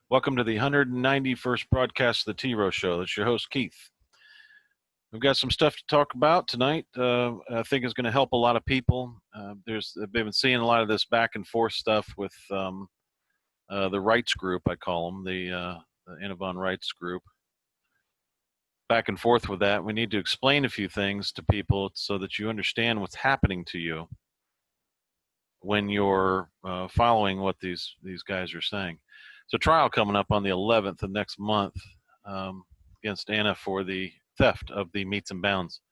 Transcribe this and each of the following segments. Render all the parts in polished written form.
Welcome to the 191st broadcast of the T-Row Show. That's your host, Keith. We've got some stuff to talk about tonight. I think is going to help a lot of people. They've been seeing a lot of this back and forth stuff with the rights group, I call them, the Innovon rights group. Back and forth with that. We need to explain a few things to people so that you understand what's happening to you when you're following what these guys are saying. So trial coming up on the 11th of next month against Anna for the theft of the meets and bounds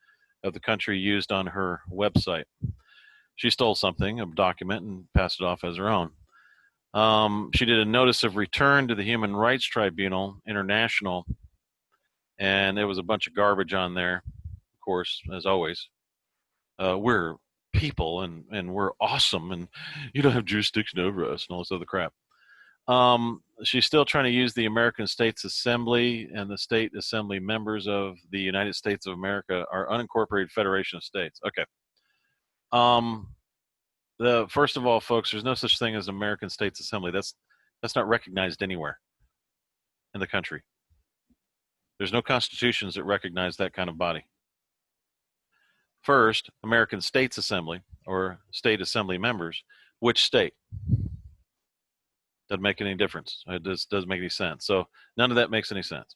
of the country used on her website. She stole something, a document, and passed it off as her own. She did a notice of return to the Human Rights Tribunal International, and there was a bunch of garbage on there, of course, as always. We're people, and we're awesome, and you don't have jurisdiction over us, and all this other crap. She's still trying to use the American States Assembly, and the state assembly members of the United States of America are unincorporated federation of states. Okay. First of all, folks, there's no such thing as American States Assembly. That's not recognized anywhere in the country. There's no constitutions that recognize that kind of body. First, American States Assembly or state assembly members. Which state? Doesn't make any difference. It just doesn't make any sense. So none of that makes any sense.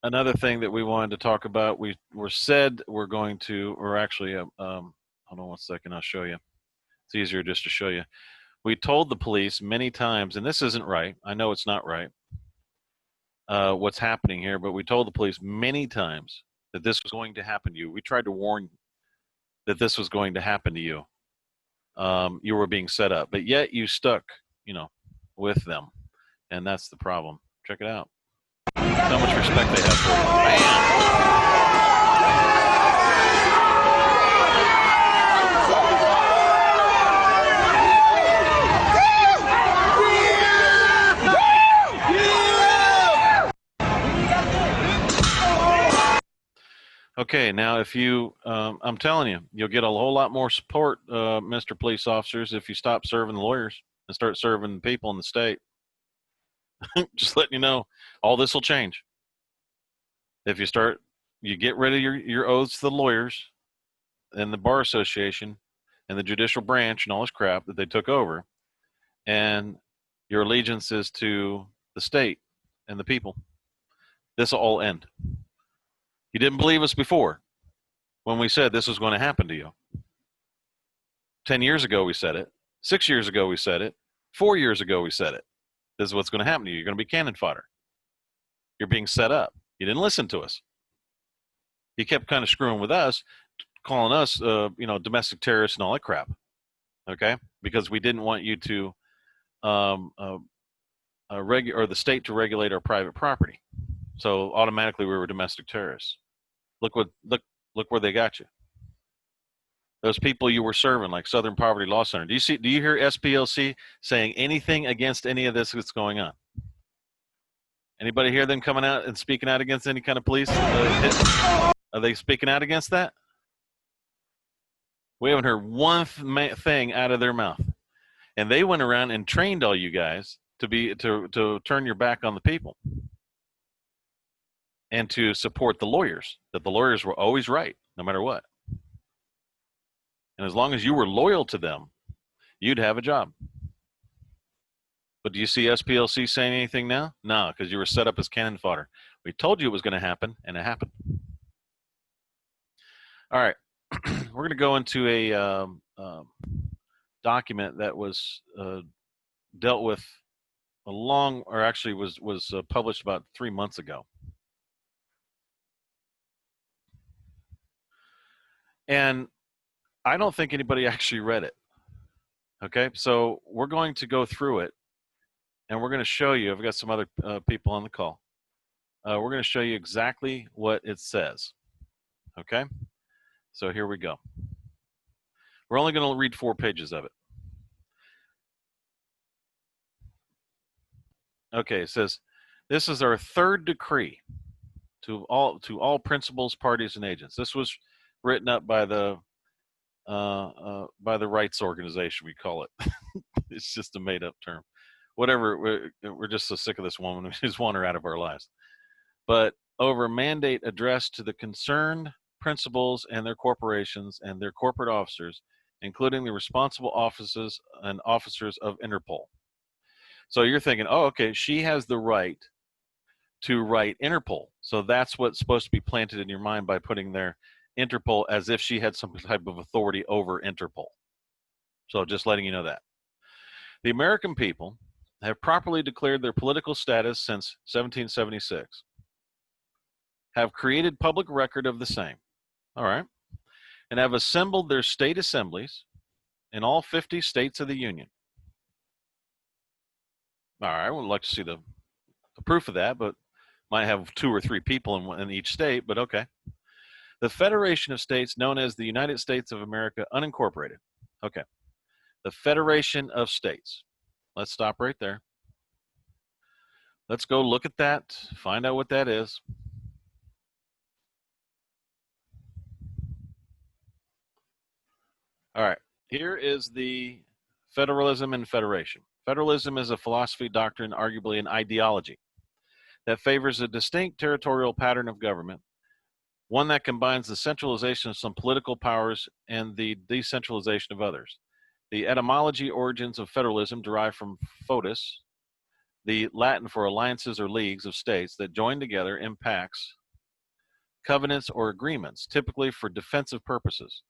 Another thing that we wanted to talk about, we're going to, or actually, hold on one second, I'll show you. It's easier just to show you. We told the police many times, and this isn't right. I know it's not right, what's happening here, but we told the police many times that this was going to happen to you. We tried to warn you that this was going to happen to you. You were being set up, but yet you stuck, with them, and that's the problem. Check it out. How much respect they have for you. Bam! Okay, now if you, I'm telling you, you'll get a whole lot more support, Mr. Police Officers, if you stop serving the lawyers and start serving the people in the state. Just letting you know, all this will change. If you get rid of your oaths to the lawyers and the Bar Association and the judicial branch and all this crap that they took over, and your allegiance is to the state and the people, this will all end. You didn't believe us before when we said this was going to happen to you. 10 years ago we said it. 6 years ago we said it. 4 years ago we said it. This is what's going to happen to you. You're going to be cannon fodder. You're being set up. You didn't listen to us. You kept kind of screwing with us, calling us, domestic terrorists and all that crap. Okay? Because we didn't want you to, or the state to regulate our private property. So automatically we were domestic terrorists. Look where they got you. Those people you were serving, like Southern Poverty Law Center. Do you hear SPLC saying anything against any of this that's going on? Anybody hear them coming out and speaking out against any kind of police hit? Are they speaking out against that? We haven't heard one thing out of their mouth. And they went around and trained all you guys to turn your back on the people and to support the lawyers, that the lawyers were always right, no matter what. And as long as you were loyal to them, you'd have a job. But do you see SPLC saying anything now? No, because you were set up as cannon fodder. We told you it was going to happen, and it happened. All right. We're going to go into a document that was dealt with was published about 3 months ago. And I don't think anybody actually read it. Okay, so we're going to go through it, and we're going to show you. I've got some other people on the call. We're going to show you exactly what it says. Okay, so here we go. We're only going to read 4 pages of it. Okay, it says, this is our 3rd decree to all principals, parties, and agents. This was written up by the rights organization, we call it. It's just a made-up term. Whatever, we're just so sick of this woman. We just want her out of our lives. But over a mandate addressed to the concerned principals and their corporations and their corporate officers, including the responsible offices and officers of Interpol. So you're thinking, oh, okay, she has the right to write Interpol. So that's what's supposed to be planted in your mind by putting there Interpol, as if she had some type of authority over Interpol. So just letting you know that. The American people have properly declared their political status since 1776, have created public record of the same, all right, and have assembled their state assemblies in all 50 states of the Union. All right, we'd like to see the proof of that, but might have 2 or 3 people in each state, but okay. The Federation of States, known as the United States of America, unincorporated. Okay. The Federation of States. Let's stop right there. Let's go look at that, find out what that is. All right, here is the federalism and federation. Federalism is a philosophy, doctrine, arguably an ideology that favors a distinct territorial pattern of government, one that combines the centralization of some political powers and the decentralization of others. The etymology origins of federalism derive from foedus, the Latin for alliances or leagues of states that join together in pacts, covenants, or agreements, typically for defensive purposes.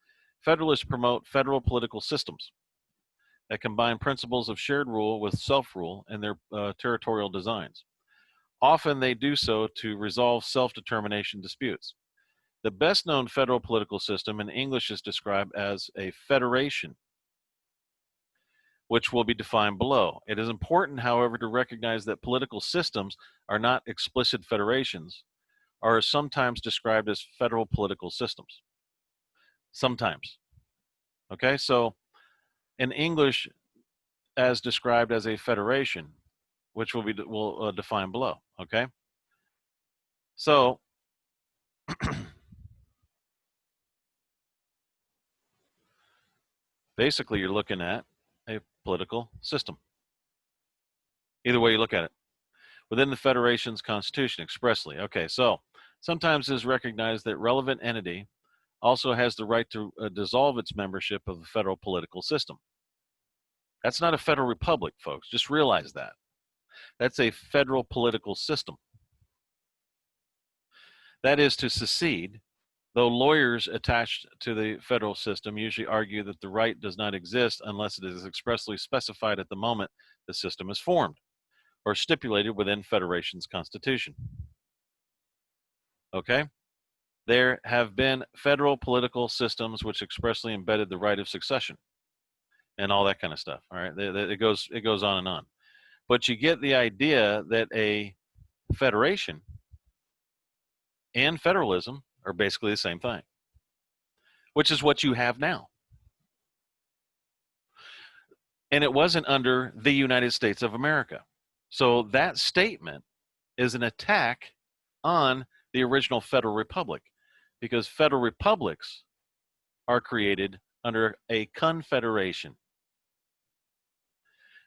Federalists promote federal political systems that combine principles of shared rule with self-rule in their territorial designs. Often they do so to resolve self-determination disputes. The best-known federal political system in English is described as a federation, which will be defined below. It is important, however, to recognize that political systems are not explicit federations, or are sometimes described as federal political systems. Sometimes. Okay, so in English, as described as a federation, which we'll define below. Okay, so basically, you're looking at a political system. Either way you look at it, within the Federation's Constitution expressly. Okay, so sometimes it is recognized that relevant entity also has the right to dissolve its membership of the federal political system. That's not a federal republic, folks. Just realize that. That's a federal political system. That is to secede, though lawyers attached to the federal system usually argue that the right does not exist unless it is expressly specified at the moment the system is formed or stipulated within Federation's Constitution. Okay? There have been federal political systems which expressly embedded the right of succession and all that kind of stuff. All right, it goes on and on. But you get the idea that a federation and federalism are basically the same thing, which is what you have now. And it wasn't under the United States of America. So that statement is an attack on the original federal republic, because federal republics are created under a confederation.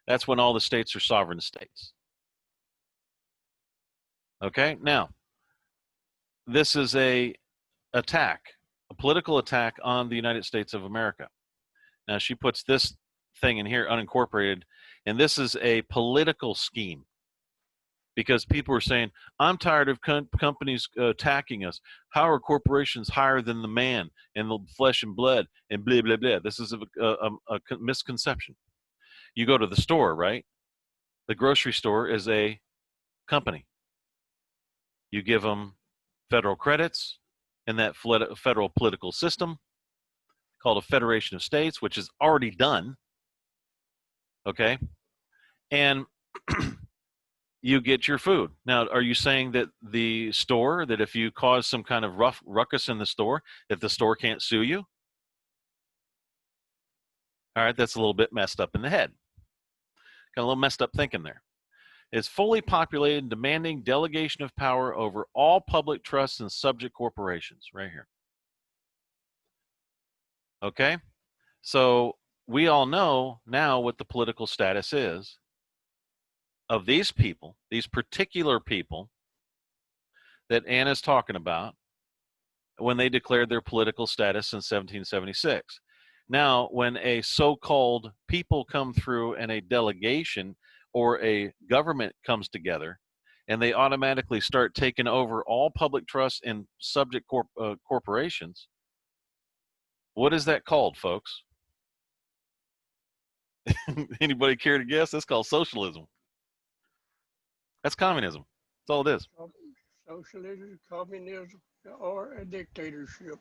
That's when all the states are sovereign states. Okay, now, this is a political attack on the United States of America. Now, she puts this thing in here, unincorporated, and this is a political scheme, because people are saying, I'm tired of companies attacking us. How are corporations higher than the man and the flesh and blood and blah, blah, blah. This is a misconception. You go to the store, right? The grocery store is a company. You give them federal credits in that federal political system called a Federation of States, which is already done. Okay? And you get your food. Now, are you saying that the store, that if you cause some kind of ruckus in the store, that the store can't sue you? All right, that's a little bit messed up in the head. Got a little messed up thinking there. It's fully populated, demanding delegation of power over all public trusts and subject corporations, right here. Okay, so we all know now what the political status is of these people, these particular people that Anna's talking about, when they declared their political status in 1776. Now, when a so-called people come through and a delegation or a government comes together and they automatically start taking over all public trusts and subject corporations, what is that called, folks? Anybody care to guess? That's called socialism. That's communism. That's all it is. Socialism, communism, or a dictatorship.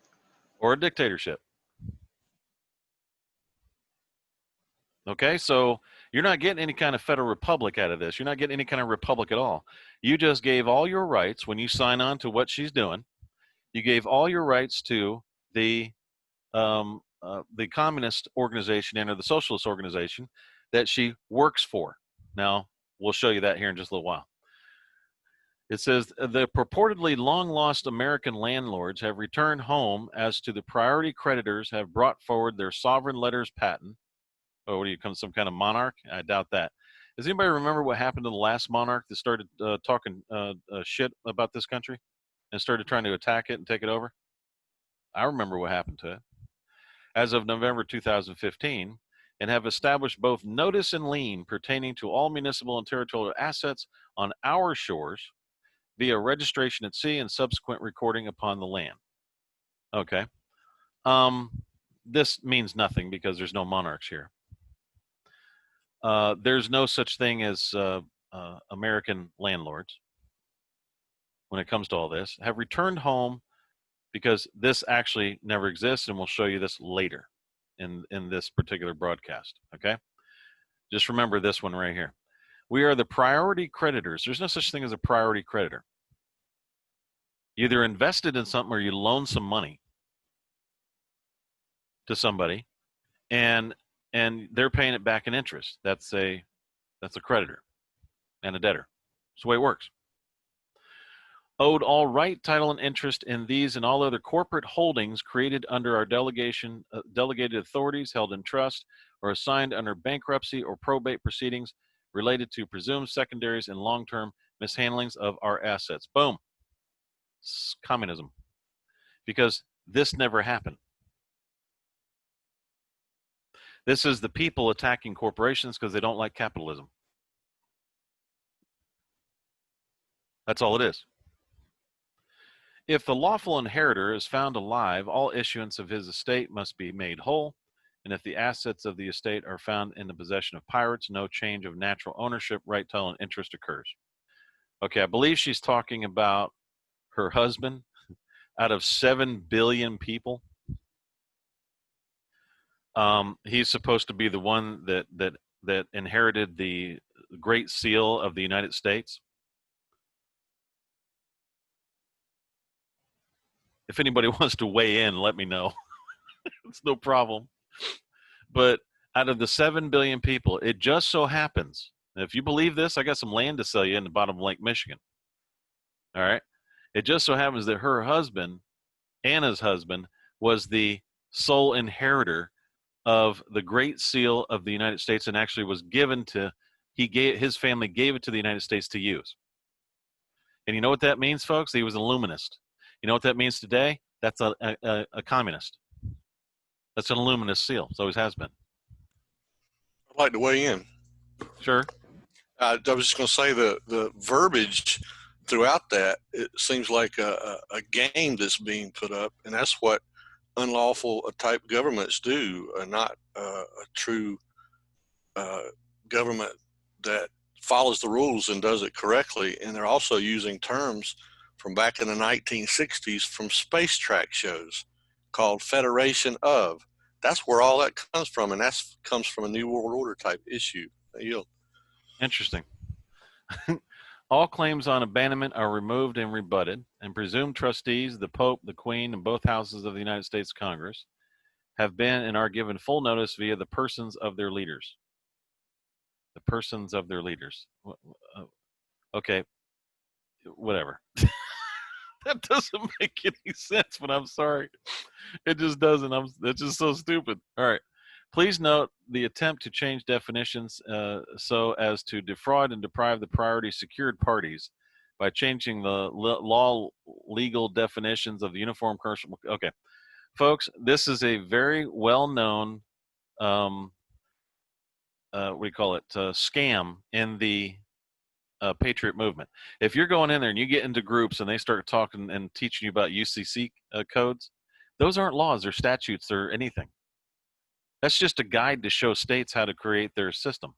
Or a dictatorship. Okay, so you're not getting any kind of federal republic out of this. You're not getting any kind of republic at all. You just gave all your rights when you sign on to what she's doing. You gave all your rights to the communist organization and or the socialist organization that she works for. Now, we'll show you that here in just a little while. It says the purportedly long-lost American landlords have returned home as to the priority creditors have brought forward their sovereign letters patent. Oh, what do you come, some kind of monarch? I doubt that. Does anybody remember what happened to the last monarch that started talking shit about this country and started trying to attack it and take it over? I remember what happened to it. As of November 2015, and have established both notice and lien pertaining to all municipal and territorial assets on our shores via registration at sea and subsequent recording upon the land. Okay. This means nothing because there's no monarchs here. There's no such thing as American landlords when it comes to all this, have returned home because this actually never exists, and we'll show you this later in this particular broadcast, okay? Just remember this one right here. We are the priority creditors. There's no such thing as a priority creditor. You either invested in something or you loan some money to somebody, and they're paying it back in interest. That's a creditor and a debtor. That's the way it works. Owed all right, title, and interest in these and all other corporate holdings created under our delegated authorities, held in trust, or assigned under bankruptcy or probate proceedings related to presumed secondaries and long-term mishandlings of our assets. Boom. It's communism. Because this never happened. This is the people attacking corporations because they don't like capitalism. That's all it is. If the lawful inheritor is found alive, all issuance of his estate must be made whole, and if the assets of the estate are found in the possession of pirates, no change of natural ownership, right, title, and interest occurs. Okay, I believe she's talking about her husband. Out of 7 billion people, he's supposed to be the one that inherited the Great Seal of the United States. If anybody wants to weigh in, let me know. It's no problem. But out of the 7 billion people, it just so happens, if you believe this, I got some land to sell you in the bottom of Lake Michigan. All right. It just so happens that her husband, Anna's husband, was the sole inheritor of the Great Seal of the United States, and actually was given to, his family gave it to the United States to use. And you know what that means, folks? He was a Illuminist. You know what that means today? That's a communist. That's an Illuminist seal. It always has been. I'd like to weigh in. Sure. I was just going to say the verbiage throughout that, it seems like a game that's being put up, and that's what unlawful type governments do, not a true government that follows the rules and does it correctly. And they're also using terms from back in the 1960s from space track shows called Federation of. That's where all that comes from, and that comes from a New World Order type issue. Interesting. All claims on abandonment are removed and rebutted, and presumed trustees, the Pope, the Queen, and both houses of the United States Congress have been and are given full notice via the persons of their leaders. The persons of their leaders. Okay, whatever. That doesn't make any sense, but I'm sorry. It just doesn't. It's just so stupid. All right. Please note the attempt to change definitions so as to defraud and deprive the priority secured parties by changing the law legal definitions of the uniform commercial. Okay, folks, this is a very well-known, what do you call it, scam in the Patriot movement. If you're going in there and you get into groups and they start talking and teaching you about UCC codes, those aren't laws or statutes or anything. That's just a guide to show states how to create their system.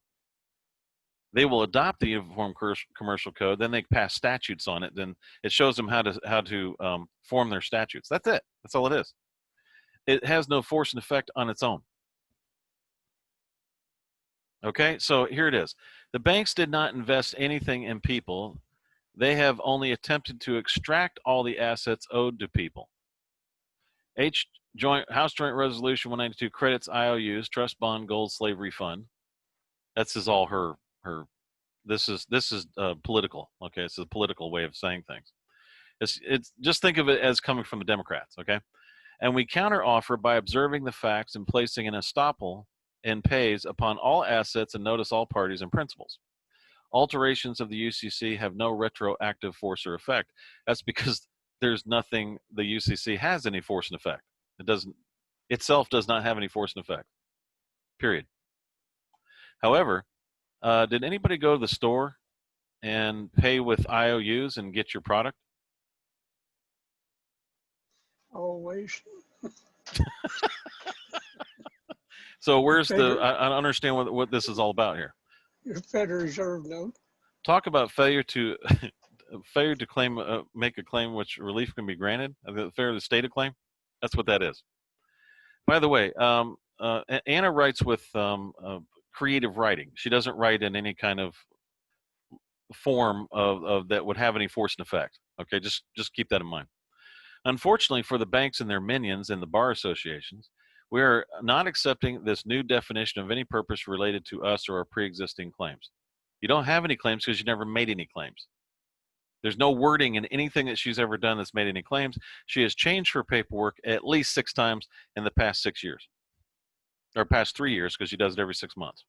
They will adopt the Uniform Commercial Code, then they pass statutes on it. Then it shows them how to form their statutes. That's it. That's all it is. It has no force and effect on its own. Okay, so here it is. The banks did not invest anything in people. They have only attempted to extract all the assets owed to people. House Joint Resolution 192 credits IOUs, trust bond, gold, slavery fund. That's is all her. This is political. Okay, it's a political way of saying things. It's just think of it as coming from the Democrats. Okay, and we counteroffer by observing the facts and placing an estoppel and pays upon all assets and notice all parties and principals. Alterations of the UCC have no retroactive force or effect. That's because there's nothing the UCC has any force and effect. It doesn't itself does not have any force and effect. Period. However, did anybody go to the store and pay with IOUs and get your product? Always. So where's the? I don't understand what this is all about here. Your Federal Reserve note. Talk about failure to claim make a claim which relief can be granted. Failure to state a claim. That's what that is. By the way, Anna writes with creative writing. She doesn't write in any kind of form of that would have any force and effect. Okay, just keep that in mind. Unfortunately for the banks and their minions and the bar associations, we are not accepting this new definition of any purpose related to us or our pre-existing claims. You don't have any claims because you never made any claims. There's no wording in anything that she's ever done that's made any claims. She has changed her paperwork at least 6 times in the past 6 years. Or past 3 years, because she does it every 6 months.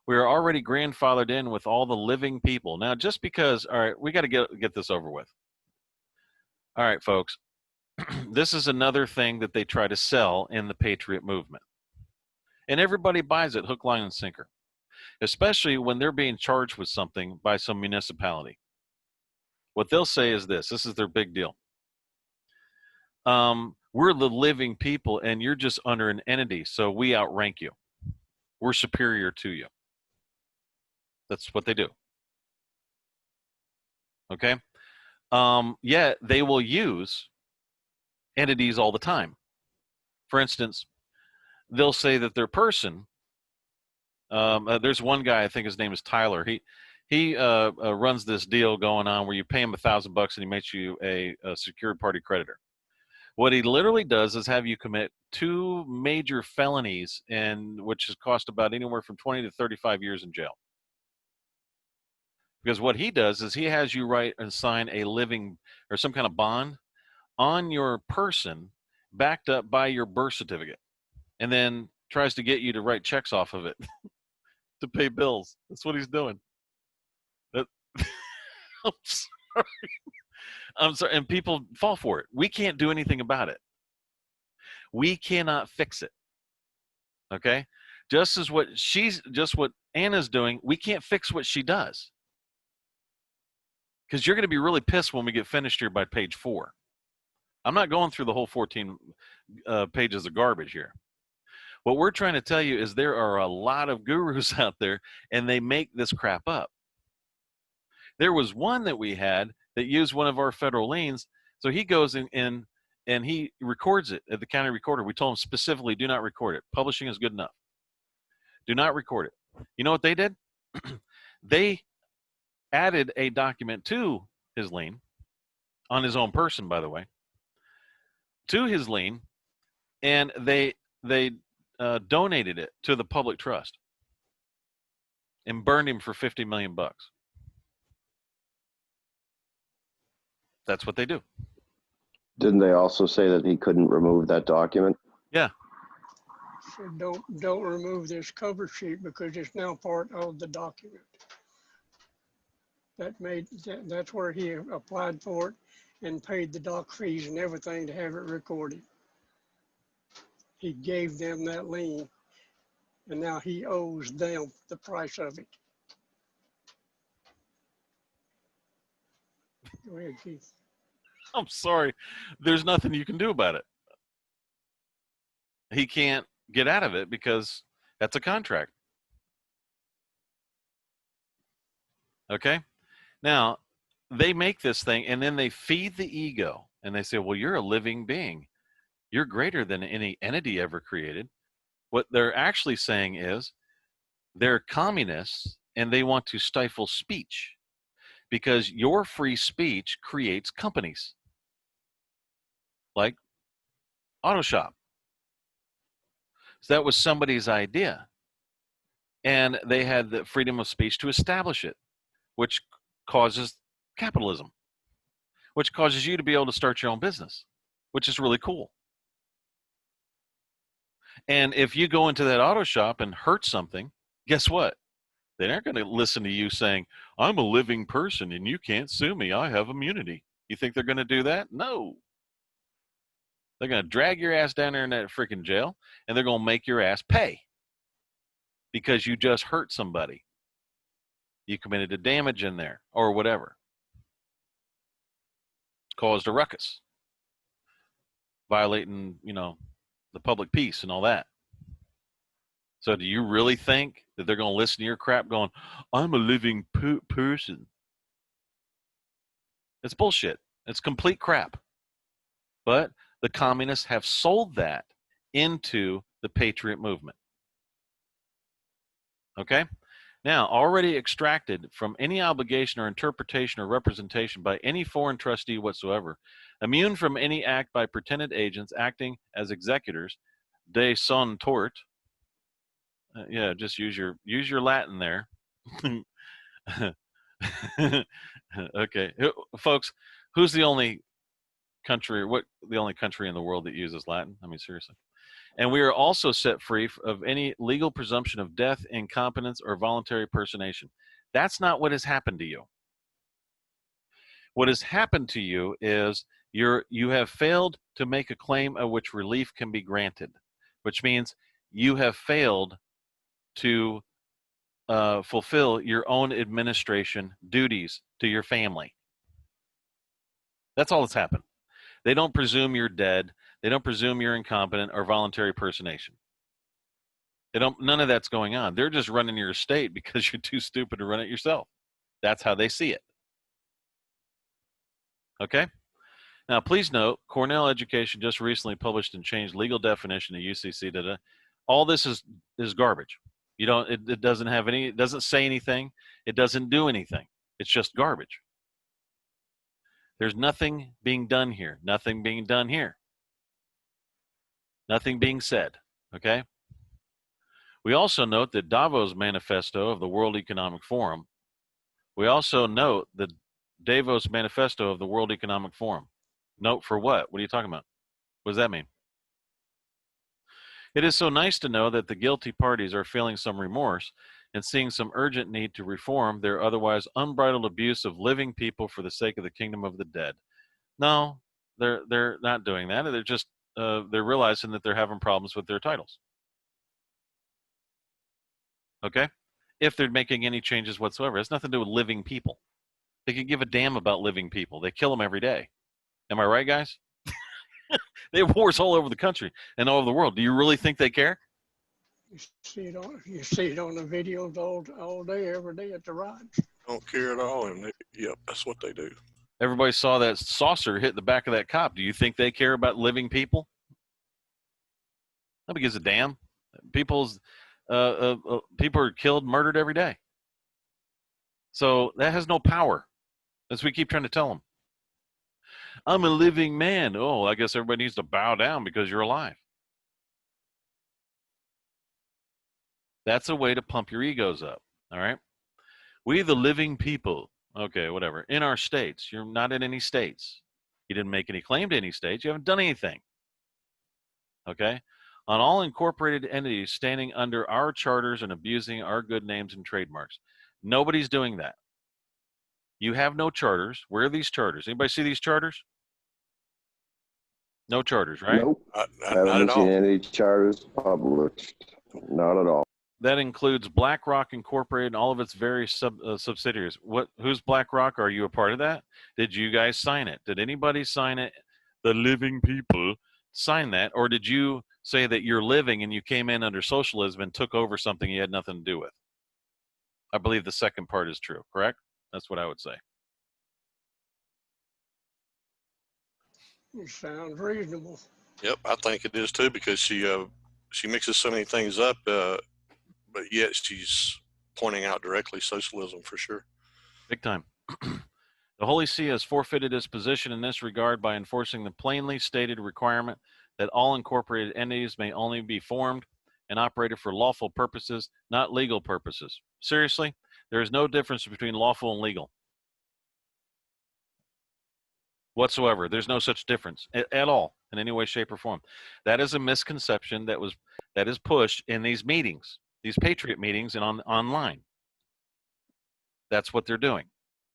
We are already grandfathered in with all the living people. Now, just because, all right, we got to get this over with. All right, folks. This is another thing that they try to sell in the Patriot movement. And everybody buys it hook, line, and sinker, especially when they're being charged with something by some municipality. What they'll say is this is their big deal. We're the living people and you're just under an entity, so we outrank you. We're superior to you. That's what they do. Okay? Yet they will use entities all the time. For instance, they'll say that their person, there's one guy, I think his name is Tyler. He runs this deal going on where you pay him $1,000 and he makes you a secured party creditor. What he literally does is have you commit 2 major felonies, and which has cost about anywhere from 20 to 35 years in jail. Because what he does is he has you write and sign a living or some kind of bond on your person backed up by your birth certificate, and then tries to get you to write checks off of it to pay bills. That's what he's doing. I'm sorry. I'm sorry. And people fall for it. We can't do anything about it. We cannot fix it. Okay? Just what Anna's doing, we can't fix what she does. Because you're going to be really pissed when we get finished here by page 4. I'm not going through the whole 14 pages of garbage here. What we're trying to tell you is there are a lot of gurus out there, and they make this crap up. There was one that we had that used one of our federal liens, so he goes in and he records it at the county recorder. We told him specifically, do not record it. Publishing is good enough. Do not record it. You know what they did? They added a document to his lien, on his own person, by the way, to his lien, and they donated it to the public trust and burned him for $50 million. That's what they do. Didn't they also say that he couldn't remove that document? Yeah. said, don't remove this cover sheet because it's now part of the document. That's where he applied for it and paid the doc fees and everything to have it recorded. He gave them that lien, and now he owes them the price of it. Go ahead, Keith. I'm sorry. There's nothing you can do about it. He can't get out of it because that's a contract. Okay? Now, they make this thing and then they feed the ego and they say, well, you're a living being. You're greater than any entity ever created. What they're actually saying is they're communists and they want to stifle speech because your free speech creates companies like Auto Shop. So that was somebody's idea. And they had the freedom of speech to establish it, which causes capitalism, which causes you to be able to start your own business, which is really cool. And if you go into that auto shop and hurt something, guess what? They aren't going to listen to you saying, I'm a living person and you can't sue me. I have immunity. You think they're going to do that? No. They're going to drag your ass down there in that freaking jail and they're going to make your ass pay because you just hurt somebody. You committed a damage in there or whatever. Caused a ruckus. Violating, the public peace and all that. So do you really think that they're going to listen to your crap going, I'm a living person? It's bullshit. It's complete crap. But the communists have sold that into the patriot movement. Okay? Now, already extracted from any obligation or interpretation or representation by any foreign trustee whatsoever, immune from any act by pretended agents acting as executors, de son tort. Yeah, just use your Latin there. Okay, folks, who's the only country in the world that uses Latin? I mean, seriously. And we are also set free of any legal presumption of death, incompetence, or voluntary personation. That's not what has happened to you. What has happened to you is you have failed to make a claim of which relief can be granted, which means you have failed to fulfill your own administration duties to your family. That's all that's happened. They don't presume you're dead. They don't presume you're incompetent or voluntary personation. None of that's going on. They're just running your estate because you're too stupid to run it yourself. That's how they see it. Okay? Now, please note, Cornell Education just recently published and changed legal definition of UCC. All this is garbage. It doesn't have any, it doesn't say anything. It doesn't do anything. It's just garbage. There's nothing being done here. Nothing being done here. Nothing being said. Okay? We also note the Davos Manifesto of the World Economic Forum. We also note the Davos Manifesto of the World Economic Forum. Note for what? What are you talking about? What does that mean? It is so nice to know that the guilty parties are feeling some remorse and seeing some urgent need to reform their otherwise unbridled abuse of living people for the sake of the kingdom of the dead. No, they're not doing that. They're just they're realizing that they're having problems with their titles. Okay? If they're making any changes whatsoever, it has nothing to do with living people. They can give a damn about living people. They kill them every day. Am I right, guys? They have wars all over the country and all over the world. Do you really think they care? You see it on the videos all day, every day at the rides. Don't care at all. And yep, that's what they do. Everybody saw that saucer hit the back of that cop. Do you think they care about living people? Nobody gives a damn. People are killed, murdered every day. So that has no power. As we keep trying to tell them. I'm a living man. Oh, I guess everybody needs to bow down because you're alive. That's a way to pump your egos up. All right. We, the living people. Okay, whatever. In our states. You're not in any states. You didn't make any claim to any states. You haven't done anything. Okay. on all incorporated entities standing under our charters and abusing our good names and trademarks. Nobody's doing that. You have no charters. Where are these charters? Anybody see these charters? No charters, right? Nope. Not at Haven't seen all. any charters published. Not at all. That includes BlackRock Incorporated and all of its various subsidiaries. Who's BlackRock? Are you a part of that? Did you guys sign it? Did anybody sign it? The living people sign that? Or did you say that you're living and you came in under socialism and took over something you had nothing to do with? I believe the second part is true, correct? That's what I would say. It sounds reasonable. Yep, I think it is too, because she mixes so many things up, but yet she's pointing out directly socialism for sure. Big time. The Holy See has forfeited its position in this regard by enforcing the plainly stated requirement that all incorporated entities may only be formed and operated for lawful purposes, not legal purposes. Seriously, there is no difference between lawful and legal whatsoever. There's no such difference at all in any way, shape, or form. That is a misconception that is pushed in these meetings, these patriot meetings, and online. That's what they're doing.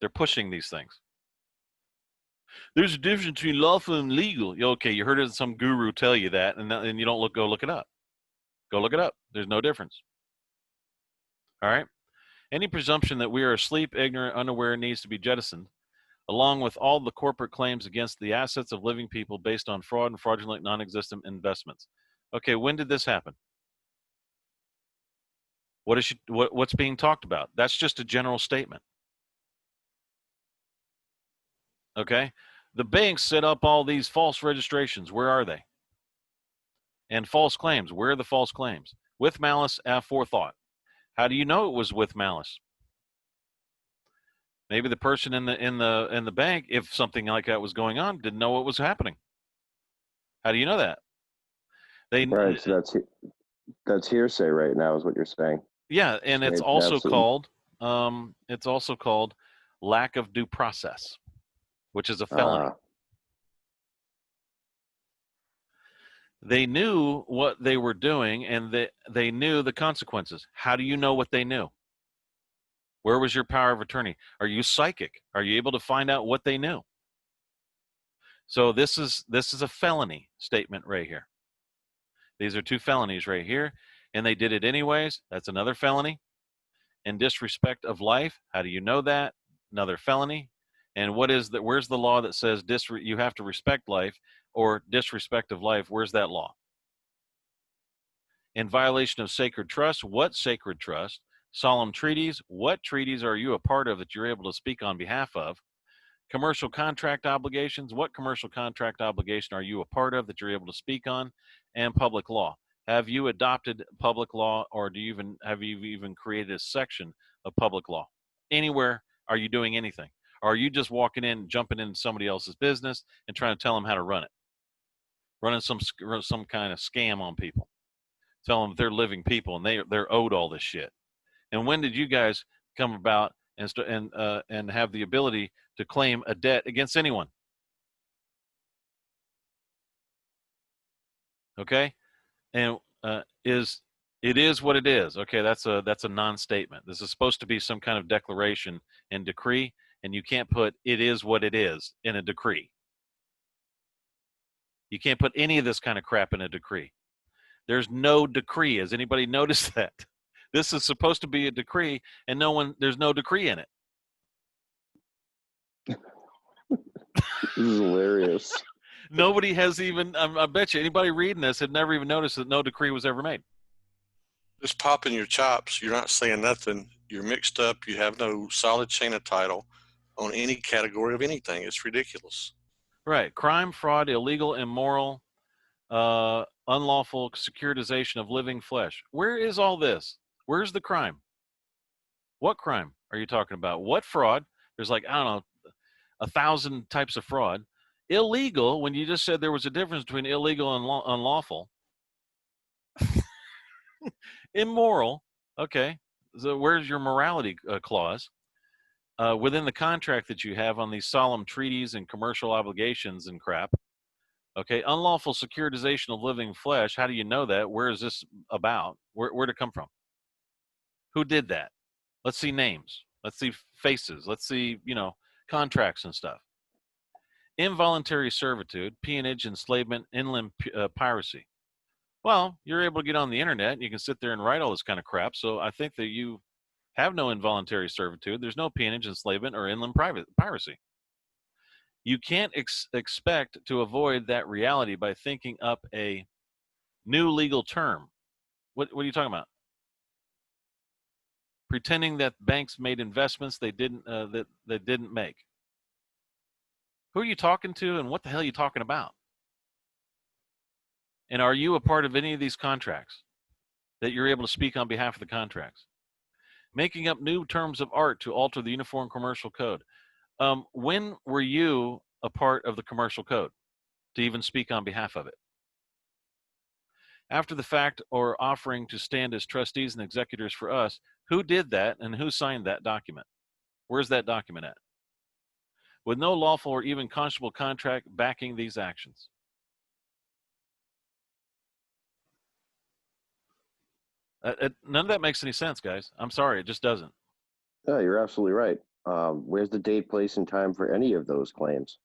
They're pushing these things. There's a difference between lawful and legal. Okay, you heard it, some guru tell you that, and you don't go look it up. Go look it up. There's no difference. All right? Any presumption that we are asleep, ignorant, unaware needs to be jettisoned, along with all the corporate claims against the assets of living people based on fraud and fraudulent non-existent investments. Okay, when did this happen? What's being talked about? That's just a general statement. Okay? The banks set up all these false registrations. Where are they? And false claims. Where are the false claims? With malice aforethought. How do you know it was with malice? Maybe the person in the bank, if something like that was going on, didn't know what was happening. How do you know that? Right, so that's hearsay right now, is what you're saying. Yeah, and it's also called lack of due process, which is a felony. They knew what they were doing, and they knew the consequences. How do you know what they knew? Where was your power of attorney? Are you psychic? Are you able to find out what they knew? So this is a felony statement right here. These are two felonies right here, and they did it anyways. That's another felony. And disrespect of life. How do you know that? Another felony. And where's the law that says you have to respect life or disrespect of life? Where's that law? In violation of sacred trust. What sacred trust? Solemn treaties. What treaties are you a part of that you're able to speak on behalf of? Commercial contract obligations. What commercial contract obligation are you a part of that you're able to speak on? And public law. Have you adopted public law, or have you even created a section of public law? Anywhere are you doing anything? Or are you just walking in, jumping into somebody else's business and trying to tell them how to run it? Running some kind of scam on people. Tell them they're living people and they're owed all this shit. And when did you guys come about and have the ability to claim a debt against anyone? Okay, and it is what it is. Okay, that's a non-statement. This is supposed to be some kind of declaration and decree, and you can't put "it is what it is" in a decree. You can't put any of this kind of crap in a decree. There's no decree. Has anybody noticed that? This is supposed to be a decree, and there's no decree in it. This is hilarious. Nobody has even, I bet you anybody reading this had never even noticed that no decree was ever made. Just popping your chops. You're not saying nothing. You're mixed up. You have no solid chain of title on any category of anything. It's ridiculous. Right. Crime, fraud, illegal, immoral, unlawful securitization of living flesh. Where is all this? Where's the crime? What crime are you talking about? What fraud? There's like, I don't know, 1,000 types of fraud. Illegal, when you just said there was a difference between illegal and unlawful. Immoral, okay. So where's your morality clause? Within the contract that you have on these solemn treaties and commercial obligations and crap, Okay, unlawful securitization of living flesh. How do you know that? Where is this about? Where'd it come from? Who did that? Let's see names. Let's see faces. Let's see, contracts and stuff. Involuntary servitude, peonage, enslavement, inland piracy. Well, you're able to get on the internet and you can sit there and write all this kind of crap. So I think that you have no involuntary servitude. There's no peonage, enslavement, or inland piracy. You can't expect to avoid that reality by thinking up a new legal term. What are you talking about? Pretending that banks made investments they didn't make. Who are you talking to, and what the hell are you talking about? And are you a part of any of these contracts that you're able to speak on behalf of the contracts? Making up new terms of art to alter the Uniform Commercial Code. When were you a part of the Commercial Code to even speak on behalf of it? After the fact, or offering to stand as trustees and executors for us, who did that and who signed that document? Where's that document at? With no lawful or even conscionable contract backing these actions. None of that makes any sense, guys. I'm sorry, it just doesn't. No, you're absolutely right. Where's the date, place, and time for any of those claims?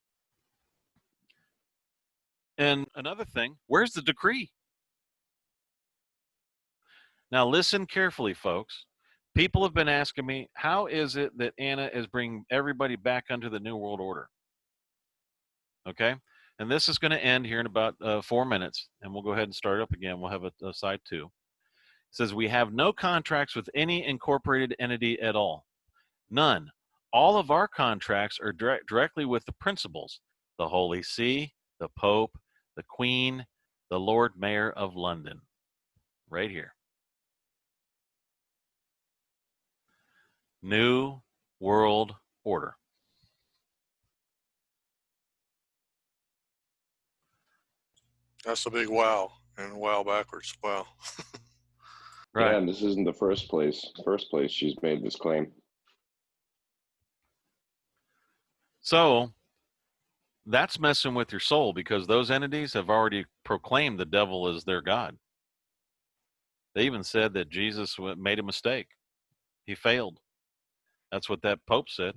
And another thing, where's the decree? Now listen carefully, folks. People have been asking me, how is it that Anna is bringing everybody back under the New World Order? Okay, and this is going to end here in about 4 minutes, and we'll go ahead and start up again. We'll have a side 2. It says, we have no contracts with any incorporated entity at all. None. All of our contracts are directly with the principals, the Holy See, the Pope, the Queen, the Lord Mayor of London. Right here. New World Order. That's a big wow, and wow backwards. Wow. Right. Yeah, and this isn't the first place she's made this claim. So that's messing with your soul, because those entities have already proclaimed the devil as their God. They even said that Jesus made a mistake. He failed. That's what that Pope said.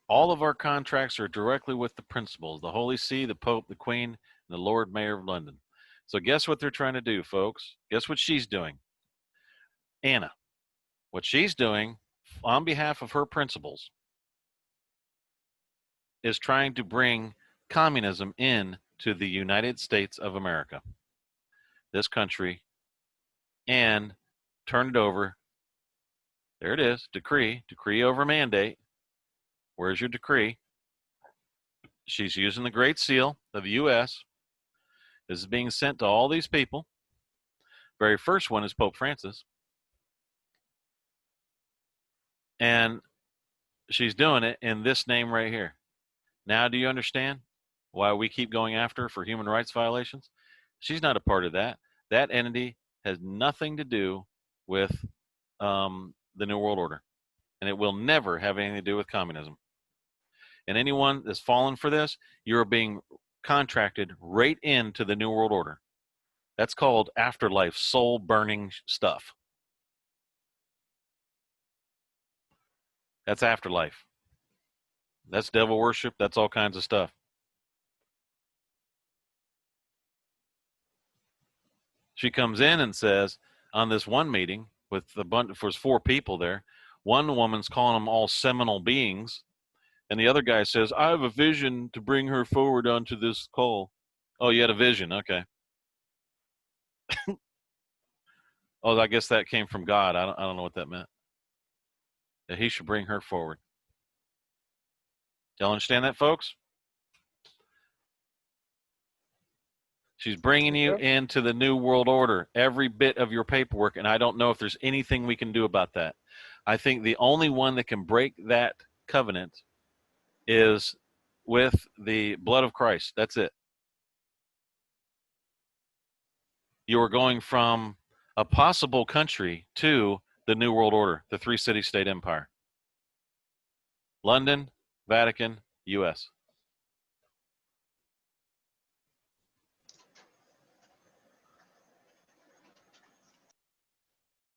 All of our contracts are directly with the principals, the Holy See, the Pope, the Queen, and the Lord Mayor of London. So guess what they're trying to do, folks? Guess what she's doing? Anna. What she's doing on behalf of her principals is trying to bring communism in to the United States of America, this country, and turn it over. There it is, decree over mandate. Where's your decree? She's using the Great Seal of the U.S. This is being sent to all these people. Very first one is Pope Francis. And she's doing it in this name right here. Now, do you understand why we keep going after her for human rights violations? She's not a part of that. That entity has nothing to do with the New World Order. And it will never have anything to do with communism. And anyone that's fallen for this, you're being contracted right into the New World Order. That's called afterlife, soul-burning stuff. That's afterlife. That's devil worship. That's all kinds of stuff. She comes in and says, on this one meeting with a bunch, there's 4 people there, one woman's calling them all seminal beings, and the other guy says, I have a vision to bring her forward onto this call. Oh, you had a vision. Okay. Oh, I guess that came from God. I don't know what that meant. That he should bring her forward. Y'all understand that, folks? She's bringing you into the New World Order, every bit of your paperwork, and I don't know if there's anything we can do about that. I think the only one that can break that covenant is with the blood of Christ. That's it. You are going from a possible country to the New World Order, the 3-city-state empire. London, Vatican, U.S.